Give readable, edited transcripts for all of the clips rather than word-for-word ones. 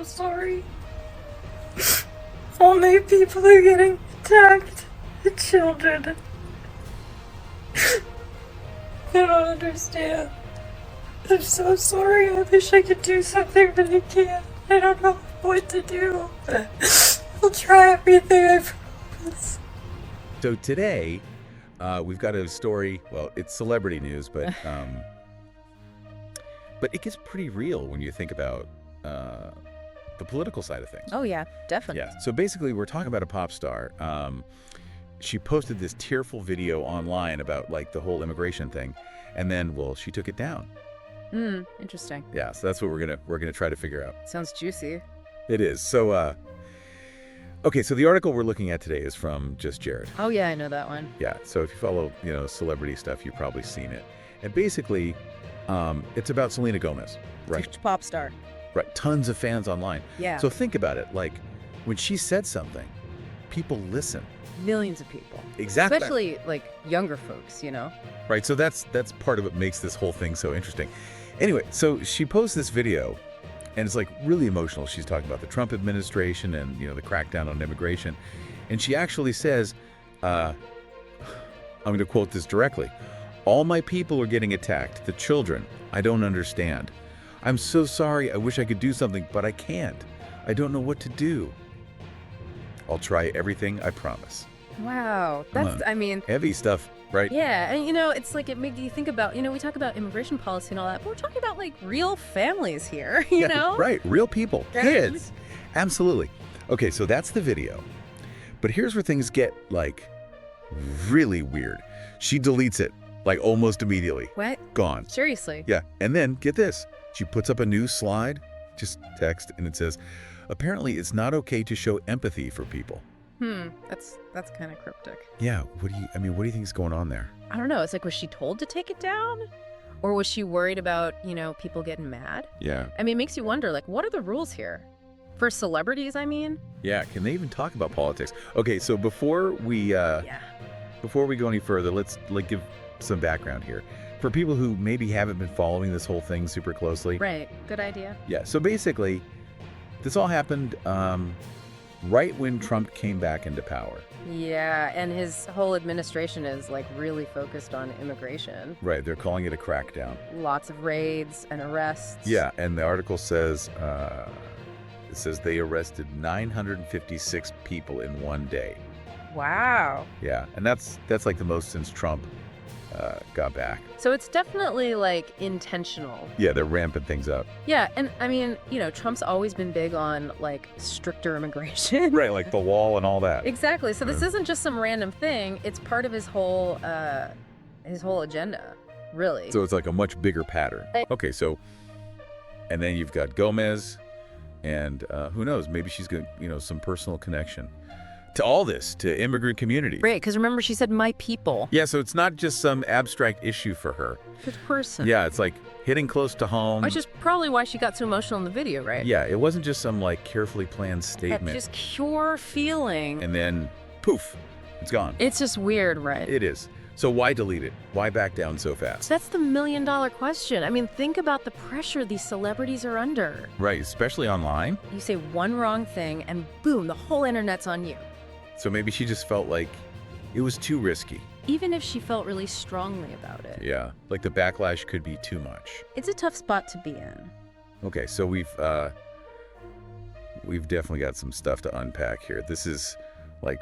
sorry. So many people are getting attacked. The children. I don't understand. I'm so sorry. I wish I could do something, but I can't. I don't know what to do. I'll try everything, I promise. So today, we've got a story. Well, it's celebrity news, but it gets pretty real when you think about the political side of things. Oh, yeah, definitely. Yeah. So basically, we're talking about a pop star. She posted this tearful video online about like the whole immigration thing, and then, well, she took it down. Interesting. Yeah. So that's what we're gonna try to figure out. Sounds juicy. It is. So, okay. So the article we're looking at today is from Just Jared. Oh, yeah, I know that one. Yeah. So if you follow, celebrity stuff, you've probably seen it. And basically, it's about Selena Gomez, right? Huge pop star. Right. Tons of fans online. Yeah. So think about it. Like when she said something, people listen. Millions of people. Exactly. Especially, like, younger folks, Right. So that's part of what makes this whole thing so interesting. Anyway, so she posts this video, and it's like really emotional. She's talking about the Trump administration and, the crackdown on immigration. And she actually says, I'm going to quote this directly. "All my people are getting attacked. The children. I don't understand. I'm so sorry. I wish I could do something, but I can't. I don't know what to do. I'll try everything, I promise." Wow. That's, Heavy stuff, right? yeah. And, it's like it made you think about, we talk about immigration policy and all that, but we're talking about, like, real families here, you know? Right. Real people. Yeah. Kids. Absolutely. Okay, so that's the video. But here's where things get, like, really weird. She deletes it, like, almost immediately. What? Gone. Seriously? Yeah. And then, get this. She puts up a new slide, just text, and it says, "Apparently, it's not okay to show empathy for people." That's kind of cryptic. Yeah. What do you think is going on there? I don't know. It's like, was she told to take it down? Or was she worried about, people getting mad? Yeah. It makes you wonder, like, what are the rules here? For celebrities, Yeah. Can they even talk about politics? Okay, so before we go any further, let's give some background here. For people who maybe haven't been following this whole thing super closely. Right. Good idea. Yeah. So basically, this all happened right when Trump came back into power. Yeah, and his whole administration is, like, really focused on immigration. Right. They're calling it a crackdown. Lots of raids and arrests. Yeah. And the article says, they arrested 956 people in one day. Wow. Yeah. And that's like the most since Trump got back. So it's definitely, like, intentional. Yeah, they're ramping things up. Yeah, and Trump's always been big on, like, stricter immigration. Right, like the wall and all that. Exactly. So this isn't just some random thing. It's part of his whole agenda, really. So it's like a much bigger pattern. Okay, so, and then you've got Gomez, and who knows, maybe she's got, some personal connection to all this, to immigrant communities. Right, because remember, she said, "my people." Yeah, so it's not just some abstract issue for her. Good person. Yeah, it's like hitting close to home. Which is probably why she got so emotional in the video, right? Yeah, it wasn't just some, like, carefully planned statement. That just pure feeling. And then, poof, it's gone. It's just weird, right? It is. So why delete it? Why back down so fast? That's the million-dollar question. Think about the pressure these celebrities are under. Right, especially online. You say one wrong thing, and boom, the whole internet's on you. So maybe she just felt like it was too risky. Even if she felt really strongly about it. Yeah, like the backlash could be too much. It's a tough spot to be in. Okay, so we've definitely got some stuff to unpack here. This is, like,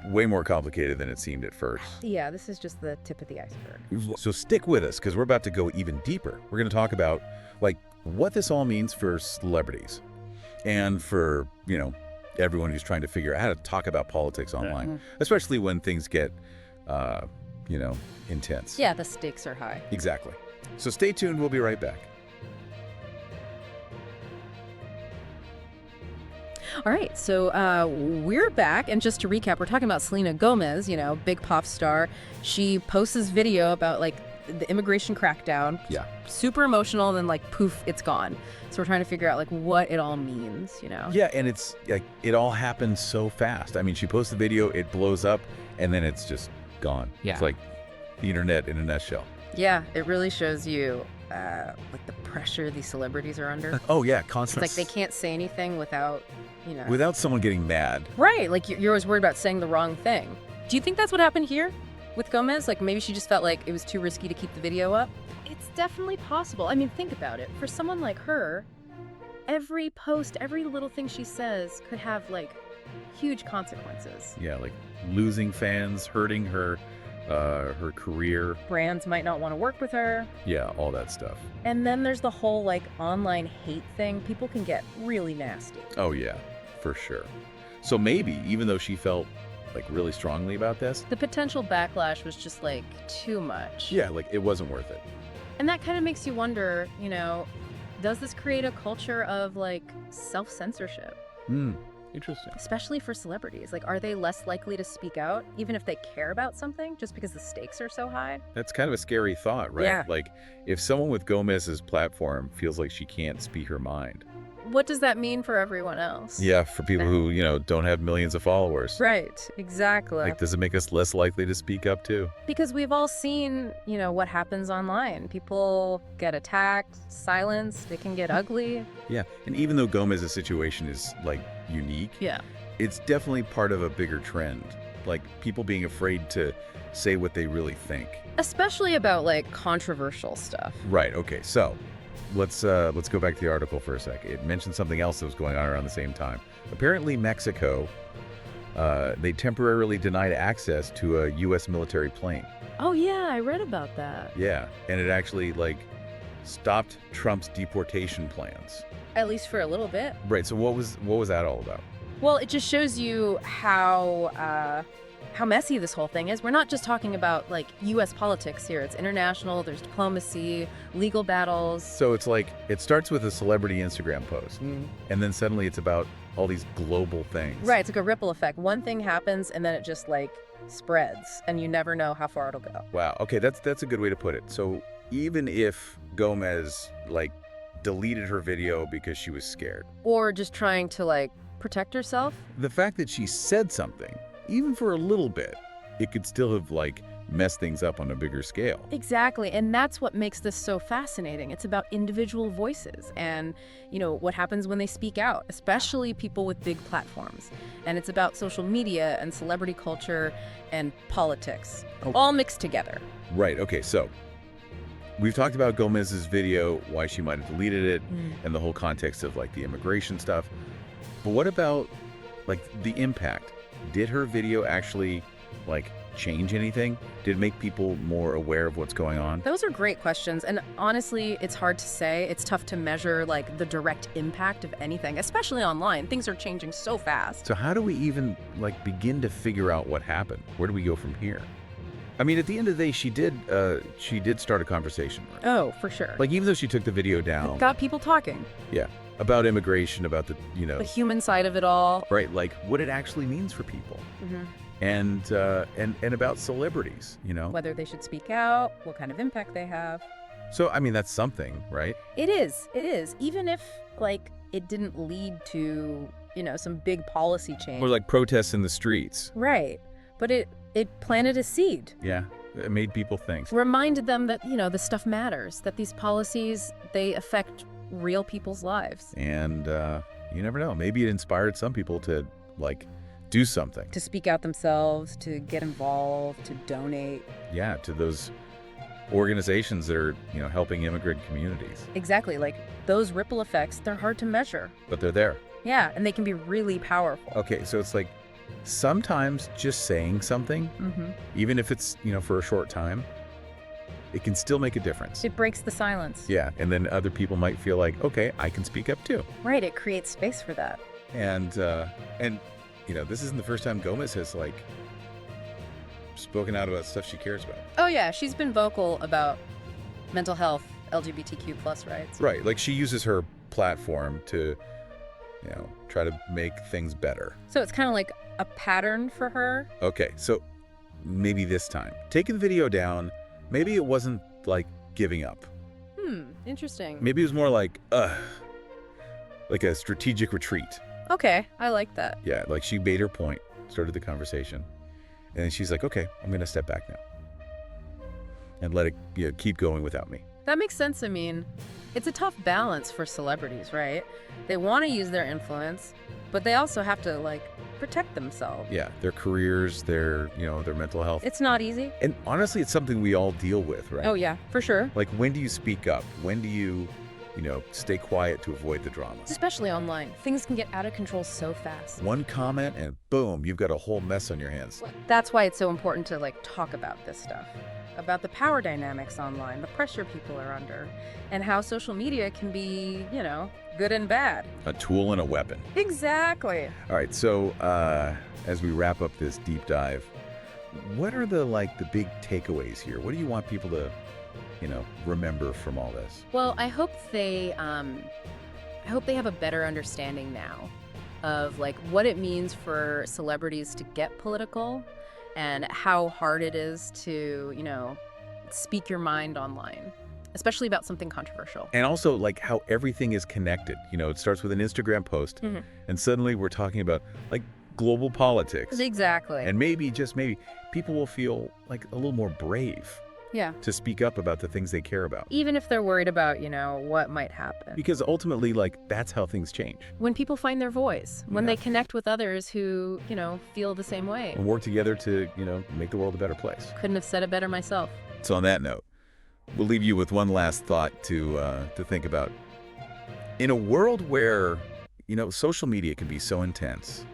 way more complicated than it seemed at first. Yeah, this is just the tip of the iceberg. So stick with us, because we're about to go even deeper. We're going to talk about, like, what this all means for celebrities and for, everyone who's trying to figure out how to talk about politics online, especially when things get, intense. Yeah, the stakes are high. Exactly. So stay tuned. We'll be right back. All right, so we're back, and just to recap, we're talking about Selena Gomez, big pop star. She posts this video about, like, the immigration crackdown. Yeah. Super emotional, and then, like, poof, it's gone. So we're trying to figure out, like, what it all means, Yeah, and it's like it all happens so fast. She posts the video, it blows up, and then it's just gone. Yeah. It's like the internet in a nutshell. Yeah, it really shows you like the pressure these celebrities are under. Oh yeah, It's constant. like they can't say anything without, Without someone getting mad. Right, like you're always worried about saying the wrong thing. Do you think that's what happened here with Gomez? Like maybe she just felt like it was too risky to keep the video up? It's definitely possible. I mean, think about it. For someone like her, every post, every little thing she says could have like huge consequences. Yeah, like losing fans, hurting her career. Brands might not want to work with her. Yeah, all that stuff. And then there's the whole like online hate thing. People can get really nasty. Oh yeah, for sure. So maybe, even though she felt like really strongly about this, The potential backlash was just like too much. yeah, like it wasn't worth it. And that kind of makes you wonder, does this create a culture of like self-censorship? Interesting. Especially for celebrities. Like, are they less likely to speak out, even if they care about something, just because the stakes are so high? That's kind of a scary thought, right? Yeah. Like, if someone with Gomez's platform feels like she can't speak her mind. What does that mean for everyone else? Yeah, for people who, don't have millions of followers. Right, exactly. Like, does it make us less likely to speak up too? Because we've all seen, what happens online. People get attacked, silenced, it can get ugly. Yeah, and even though Gomez's situation is, like, unique, Yeah. it's definitely part of a bigger trend. Like, people being afraid to say what they really think. Especially about, like, controversial stuff. Right, okay, so let's go back to the article for a sec. It mentioned something else that was going on around the same time. Apparently, Mexico, they temporarily denied access to a U.S. military plane. Oh, yeah, I read about that. Yeah, and it actually, like, stopped Trump's deportation plans. At least for a little bit. Right, so what was that all about? Well, it just shows you how messy this whole thing is. We're not just talking about like U.S. politics here. It's international. There's diplomacy, legal battles. So it's like, it starts with a celebrity Instagram post, and then suddenly it's about all these global things. Right. It's like a ripple effect. One thing happens, and then it just like spreads, and you never know how far it'll go. Wow. Okay, that's a good way to put it. So even if Gomez like deleted her video because she was scared, Or just trying to like protect herself. the fact that she said something, even for a little bit, it could still have like messed things up on a bigger scale. Exactly. And that's what makes this so fascinating. It's about individual voices and, what happens when they speak out, especially people with big platforms. And it's about social media and celebrity culture and politics, all mixed together. Right. Okay. So we've talked about Gomez's video, why she might have deleted it, and the whole context of like the immigration stuff. But what about like the impact? Did her video actually like change anything? Did it make people more aware of what's going on? Those are great questions. And honestly, it's hard to say. It's tough to measure like the direct impact of anything, especially online. Things are changing so fast. So how do we even like begin to figure out what happened? Where do we go from here? I mean, at the end of the day, she did start a conversation. Right? Oh, for sure. Like, even though she took the video down, Got people talking. yeah, about immigration, about the, The human side of it all. right, like what it actually means for people, and about celebrities, Whether they should speak out, what kind of impact they have. So, I mean, that's something, right? It is. Even if, like, it didn't lead to, some big policy change. Or like protests in the streets. Right. But it planted a seed. Yeah, it made people think. Reminded them that, this stuff matters, that these policies, they affect real people's lives. And you never know. Maybe it inspired some people to, like, do something. To speak out themselves, to get involved, to donate. Yeah, to those organizations that are, helping immigrant communities. Exactly. Like, those ripple effects, they're hard to measure. But they're there. Yeah, and they can be really powerful. Okay, so it's like sometimes just saying something, even if it's, for a short time, it can still make a difference. It breaks the silence. Yeah, and then other people might feel like, okay, I can speak up too. Right, it creates space for that. And this isn't the first time Gomez has, like, spoken out about stuff she cares about. Oh yeah, she's been vocal about mental health, LGBTQ plus rights. Right, like she uses her platform to, try to make things better. So it's kind of like a pattern for her. Okay, so maybe this time, taking the video down, maybe it wasn't like giving up. Interesting. Maybe it was more like a strategic retreat. Okay, I like that. Yeah, like she made her point, started the conversation, and then she's like, okay, I'm going to step back now and let it keep going without me. That makes sense. I mean, it's a tough balance for celebrities, right? They want to use their influence, but they also have to, like, protect themselves. Yeah, their careers, their mental health. It's not easy. And honestly, it's something we all deal with, right? Oh, yeah, for sure. Like, when do you speak up? When do you, stay quiet to avoid the drama? Especially online. Things can get out of control so fast. One comment and boom, you've got a whole mess on your hands. That's why it's so important to, like, talk about this stuff. About the power dynamics online, the pressure people are under, and how social media can be, good and bad. A tool and a weapon. Exactly. All right, so as we wrap up this deep dive, what are the big takeaways here? What do you want people to, remember from all this? Well, I hope they have a better understanding now of, like, what it means for celebrities to get political and how hard it is to, speak your mind online, especially about something controversial. And also, how everything is connected. It starts with an Instagram post, and suddenly we're talking about, global politics. Exactly. And maybe, just maybe, people will feel, a little more brave Yeah. to speak up about the things they care about. Even if they're worried about, what might happen. Because ultimately, that's how things change. When people find their voice, when Yeah. they connect with others who, feel the same way. And work together to, make the world a better place. Couldn't have said it better myself. So on that note, we'll leave you with one last thought to think about. In a world where, social media can be so intense,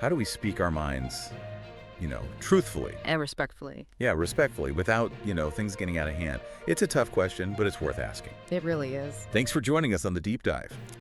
how do we speak our minds, truthfully? And respectfully. Yeah, respectfully, without, things getting out of hand. It's a tough question, but it's worth asking. It really is. Thanks for joining us on The Deep Dive.